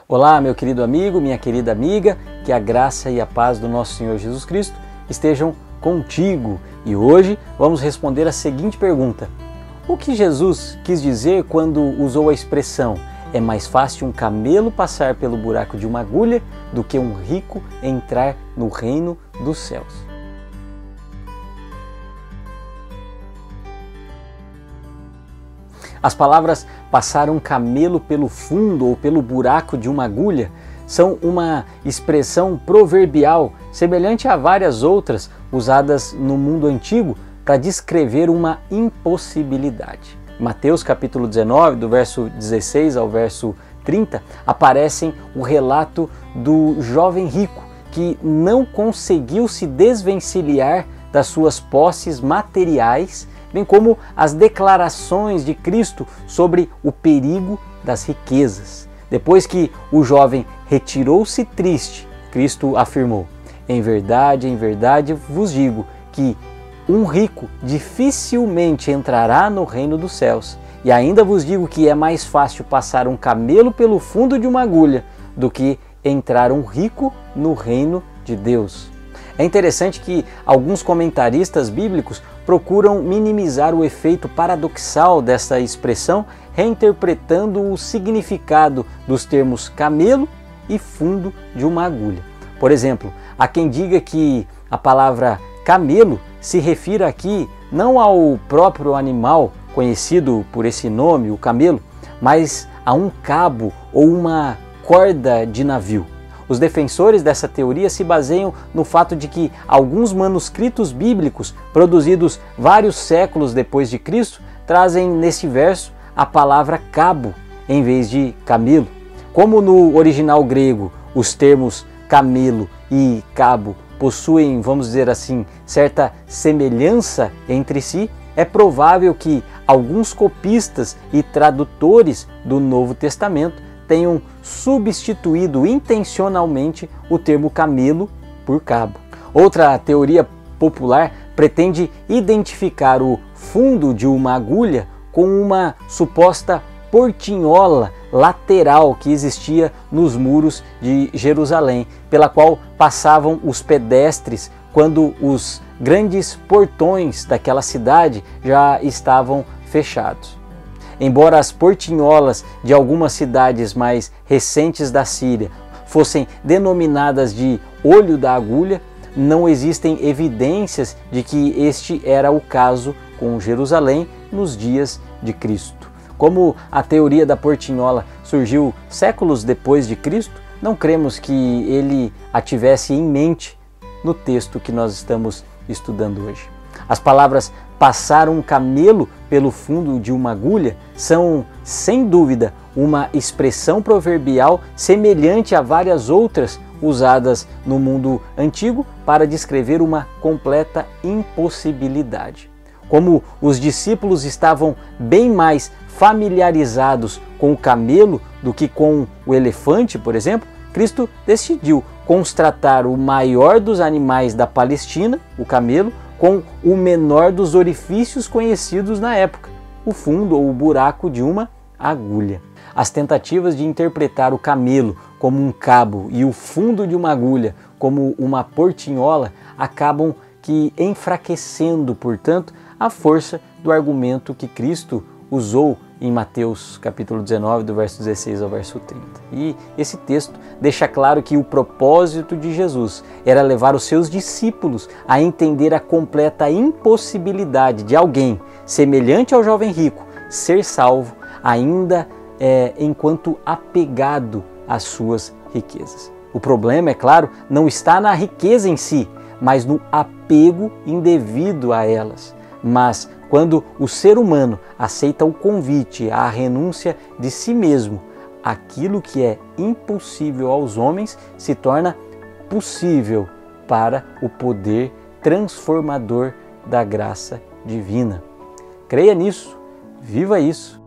Olá, meu querido amigo, minha querida amiga, que a graça e a paz do nosso Senhor Jesus Cristo estejam contigo. E hoje vamos responder a seguinte pergunta: o que Jesus quis dizer quando usou a expressão "é mais fácil um camelo passar pelo buraco de uma agulha do que um rico entrar no reino dos céus"? As palavras "passar um camelo pelo fundo ou pelo buraco de uma agulha" são uma expressão proverbial semelhante a várias outras usadas no mundo antigo para descrever uma impossibilidade. Em Mateus capítulo 19, do verso 16 ao verso 30, aparecem o relato do jovem rico que não conseguiu se desvencilhar das suas posses materiais, bem como as declarações de Cristo sobre o perigo das riquezas. Depois que o jovem retirou-se triste, Cristo afirmou: em verdade vos digo que um rico dificilmente entrará no reino dos céus. E ainda vos digo que é mais fácil passar um camelo pelo fundo de uma agulha do que entrar um rico no reino de Deus. É interessante que alguns comentaristas bíblicos procuram minimizar o efeito paradoxal dessa expressão, reinterpretando o significado dos termos camelo e fundo de uma agulha. Por exemplo, há quem diga que a palavra camelo se refira aqui não ao próprio animal conhecido por esse nome, o camelo, mas a um cabo ou uma corda de navio. Os defensores dessa teoria se baseiam no fato de que alguns manuscritos bíblicos, produzidos vários séculos depois de Cristo, trazem nesse verso a palavra cabo em vez de camelo. Como no original grego os termos camelo e cabo possuem, vamos dizer assim, certa semelhança entre si, é provável que alguns copistas e tradutores do Novo Testamento tenham substituído intencionalmente o termo camelo por cabo. Outra teoria popular pretende identificar o fundo de uma agulha com uma suposta portinhola lateral que existia nos muros de Jerusalém, pela qual passavam os pedestres quando os grandes portões daquela cidade já estavam fechados. Embora as portinholas de algumas cidades mais recentes da Síria fossem denominadas de olho da agulha, não existem evidências de que este era o caso com Jerusalém nos dias de Cristo. Como a teoria da portinhola surgiu séculos depois de Cristo, não cremos que ele a tivesse em mente no texto que nós estamos estudando hoje. As palavras "passar um camelo pelo fundo de uma agulha" são, sem dúvida, uma expressão proverbial semelhante a várias outras usadas no mundo antigo para descrever uma completa impossibilidade. Como os discípulos estavam bem mais familiarizados com o camelo do que com o elefante, por exemplo, Cristo decidiu constratar o maior dos animais da Palestina, o camelo, com o menor dos orifícios conhecidos na época, o fundo ou o buraco de uma agulha. As tentativas de interpretar o camelo como um cabo e o fundo de uma agulha como uma portinhola acabam que enfraquecendo, portanto, a força do argumento que Cristo usou em Mateus capítulo 19, do verso 16 ao verso 30. E esse texto deixa claro que o propósito de Jesus era levar os seus discípulos a entender a completa impossibilidade de alguém semelhante ao jovem rico ser salvo ainda enquanto apegado às suas riquezas. O problema, é claro, não está na riqueza em si, mas no apego indevido a elas. Mas quando o ser humano aceita o convite à renúncia de si mesmo, aquilo que é impossível aos homens se torna possível para o poder transformador da graça divina. Creia nisso, viva isso.